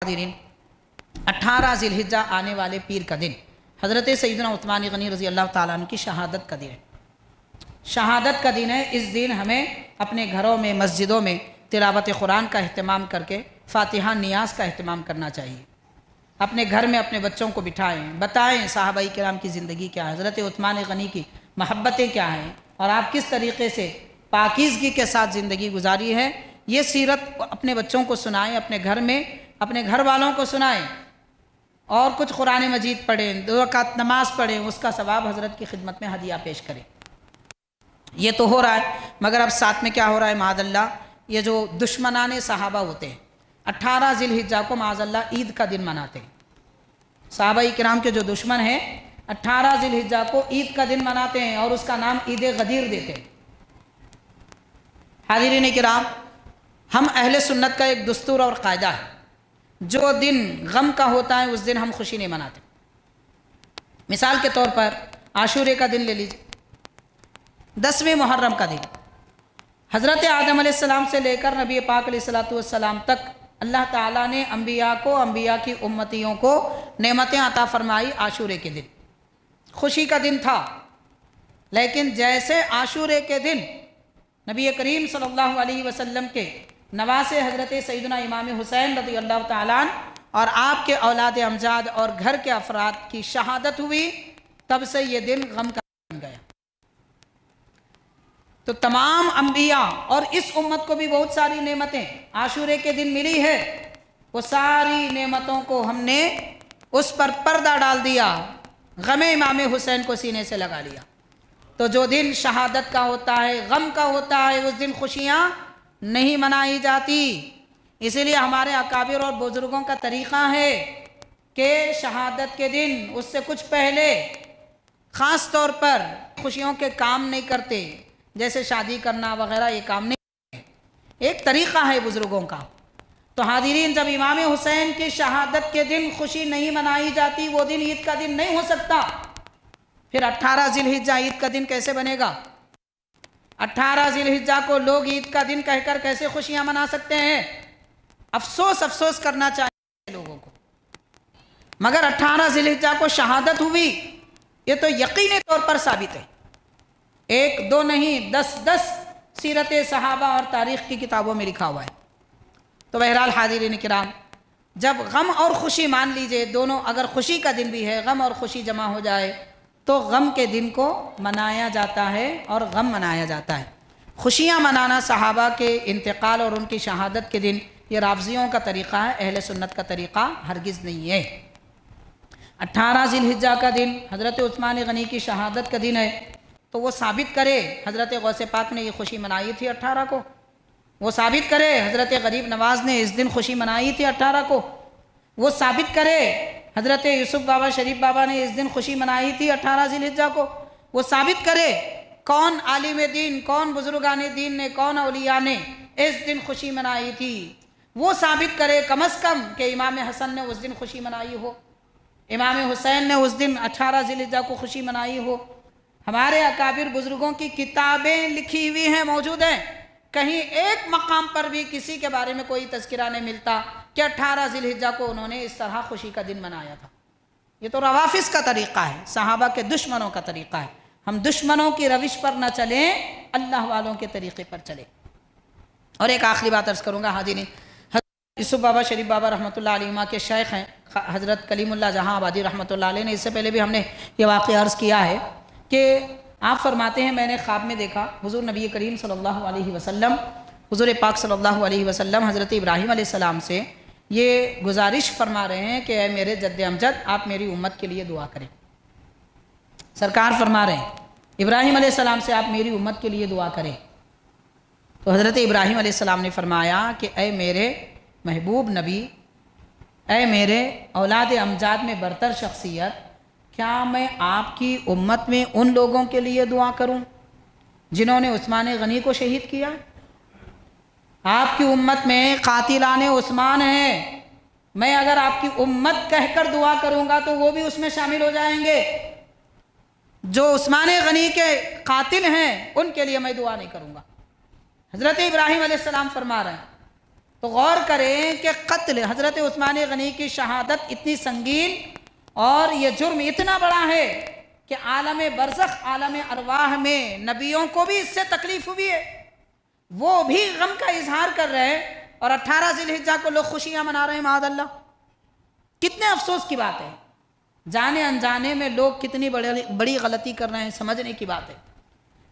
हाज़रीन, 18 ज़िलहिज्जा आने वाले पीर का दिन हज़रत सैयदना उस्मान गनी रज़ी अल्लाह ताला अन्हु की शहादत का दिन है। शहादत का दिन है। इस दिन हमें अपने घरों में, मस्जिदों में तिलावत कुरान का अहतमाम करके फ़ातिहा नियाज़ का अहतमाम करना चाहिए। अपने घर में अपने बच्चों को बिठाएं, बताएं सहाबाई किराम की ज़िंदगी क्या है, हज़रत उस्मान गनी की महब्बतें क्या हैं और आप किस तरीक़े से पाकीज़गी के साथ ज़िंदगी गुजारी है। ये सीरत अपने बच्चों को सुनाएं, अपने घर में अपने घर वालों को सुनाएं और कुछ कुरान मजीद पढ़ें, 2 रकात नमाज़ पढ़ें, उसका सवाब हज़रत की खिदमत में हदिया पेश करें। ये तो हो रहा है, मगर अब साथ में क्या हो रहा है माज़अल्लाह, ये जो दुश्मनाने सहाबा होते हैं 18 ज़िलहिज्जा को माज़अल्लाह ईद का दिन मनाते हैं। सहाबाई किराम के जो दुश्मन हैं 18 ज़िलहिज्जा को ईद का दिन मनाते हैं और उसका नाम ईद गदीर देते हैं। हाज़रीन किराम, हम अहले सुन्नत का एक दस्तूर और कायदा है, जो दिन गम का होता है उस दिन हम खुशी नहीं मनाते। मिसाल के तौर पर आशूरे का दिन ले लीजिए, 10वें मुहर्रम का दिन, हज़रत आदम अलैहिस्सलाम से लेकर नबी पाक अलैहिस्सलाम तक अल्लाह ताला ने अम्बिया को, अम्बिया की उम्मतियों को नेमतें अता फरमाई। आशूरे के दिन खुशी का दिन था, लेकिन जैसे आशूरे के दिन नबी करीम सल्लल्लाहु अलैहि वसल्लम के नवासे हज़रत सैयदना इमाम हुसैन रज़ी अल्लाह ताला अन्हु और आपके औलाद अमजाद और घर के अफराद की शहादत हुई, तब से ये दिन गम का बन गया। तो तमाम अम्बिया और इस उम्मत को भी बहुत सारी नेमतें आशूरे के दिन मिली है, वो सारी नेमतों को हमने उस पर पर्दा डाल दिया, गमे इमाम हुसैन को सीने से लगा लिया। तो जो दिन शहादत का होता है, गम का होता है, उस दिन खुशियाँ नहीं मनाई जाती। इसीलिए हमारे अकाबिर और बुज़ुर्गों का तरीक़ा है कि शहादत के दिन उससे कुछ पहले ख़ास तौर पर खुशियों के काम नहीं करते, जैसे शादी करना वगैरह, ये काम नहीं करते। एक तरीक़ा है बुज़ुर्गों का। तो हाज़रीन, जब इमाम हुसैन की शहादत के दिन खुशी नहीं मनाई जाती, वो दिन ईद का दिन नहीं हो सकता। फिर 18 ज़िलहिज्जा ईद का दिन कैसे बनेगा? 18 ज़िलहिज्जा को लोग ईद का दिन कहकर कैसे खुशियां मना सकते हैं? अफसोस करना चाहिए लोगों को। मगर 18 ज़िलहिज्जा को शहादत हुई, ये तो यकीनी तौर पर साबित है। 1 2 नहीं, 10 सीरत सहाबा और तारीख़ की किताबों में लिखा हुआ है। तो बहरहाल हाज़रीन किराम, जब गम और खुशी, मान लीजिए दोनों, अगर खुशी का दिन भी है, गम और खुशी जमा हो जाए तो गम के दिन को मनाया जाता है और गम मनाया जाता है। खुशियाँ मनाना सहाबा के इंतकाल और उनकी शहादत के दिन, ये राफ़ज़ियों का तरीक़ा है, अहले सुन्नत का तरीक़ा हरगिज़ नहीं है। 18 ज़िलहिज्जा का दिन हज़रत उस्मान गनी की शहादत का दिन है, तो वो साबित करे हज़रत गौसे पाक ने ये खुशी मनाई थी 18 को। वो साबित करे हज़रत गरीब नवाज़ ने इस दिन खुशी मनाई थी 18 को। वो साबित करे हज़रत यूसुफ बाबा, शरीफ बाबा ने इस दिन खुशी मनाई थी 18 ज़िलहिज्जा को। वो साबित करे कौन आलिम दीन, कौन बुज़ुर्गान दीन ने, कौन औलिया ने इस दिन खुशी मनाई थी। वो साबित करे कम अज़ कम कि इमाम हसन ने उस दिन खुशी मनाई हो, इमाम हुसैन ने उस दिन 18 ज़िलहिज्जा को खुशी मनाई हो। हमारे अकाबिर बुज़ुर्गों की किताबें लिखी हुई हैं, मौजूद हैं, कहीं एक मकाम पर भी किसी के बारे में कोई तज़किरा नहीं मिलता कि 18 ज़िलहिज्जा को उन्होंने इस तरह खुशी का दिन मनाया था। ये तो रवाफ़िज़ का तरीक़ा है, सहाबा के दुश्मनों का तरीक़ा है। हम दुश्मनों की रविश पर न चलें, अल्लाह वालों के तरीक़े पर चलें। और एक आखिरी बात अर्ज़ करूँगा हाज़रीन, हज़रत यूसुफ बाबा, शरीफ बाबा रहमतुल्लाह अलैहिमा के शेख हैं हज़रत कलीमुल्लाह जहाँ आबादी रहमतुल्लाह अलैह ने, इससे पहले भी हमने ये वाक़या अर्ज़ किया है कि आप फरमाते हैं, मैंने ख्वाब में देखा हुज़ूर नबी करीम सल्लल्लाहु अलैहि वसल्लम, हुज़ूर पाक सल्लल्लाहु अलैहि वसल्लम हज़रत इब्राहीम अलैहिस्सलाम से ये गुजारिश फरमा रहे हैं कि ऐ मेरे जद्द अमजद, आप मेरी उम्मत के लिए दुआ करें। सरकार फरमा रहे हैं इब्राहीम अलैहिस्सलाम से, आप मेरी उम्मत के लिए दुआ करें। तो हज़रत इब्राहीम अलैहिस्सलाम ने फरमाया कि ऐ मेरे महबूब नबी, ऐ मेरे औलाद अमजाद में बरतर शख्सियत, क्या मैं आपकी उम्मत में उन लोगों के लिए दुआ करूं जिन्होंने उस्मान गनी को शहीद किया? आपकी उम्मत में कातिलाने उस्मान हैं, मैं अगर आपकी उम्मत कहकर दुआ करूंगा तो वो भी उसमें शामिल हो जाएंगे। जो उस्मान गनी के कातिल हैं उनके लिए मैं दुआ नहीं करूंगा। हज़रत इब्राहीम अलैहिस्सलाम फरमा रहे हैं تو غور کریں کہ قتل حضرت عثمان غنی کی شہادت اتنی سنگین اور یہ جرم اتنا بڑا ہے کہ عالم برزخ عالم ارواح میں نبیوں کو بھی اس سے تکلیف ہوئی ہے، وہ بھی غم کا اظہار کر رہے ہیں، اور 18 ذی الحجہ کو لوگ خوشیاں منا رہے ہیں معاذ اللہ۔ کتنے افسوس کی بات ہے، جانے انجانے میں لوگ کتنی بڑی غلطی کر رہے ہیں، سمجھنے کی بات ہے۔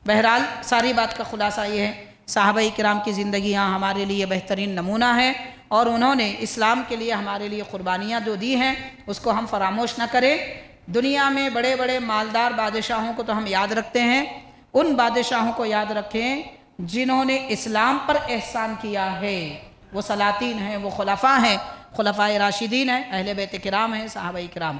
بہرحال ساری بات کا خلاصہ یہ ہے، صحابہ کرام کی زندگیاں ہمارے لیے بہترین نمونہ ہے، اور انہوں نے اسلام کے لیے ہمارے لیے قربانیاں جو دی ہیں اس کو ہم فراموش نہ کریں۔ دنیا میں بڑے بڑے مالدار بادشاہوں کو تو ہم یاد رکھتے ہیں، ان بادشاہوں کو یاد رکھیں جنہوں نے اسلام پر احسان کیا ہے، وہ سلاطین ہیں، وہ خلفاء ہیں، خلفائے راشدین ہیں، اہل بیت کرام ہیں، صحابہ کرام۔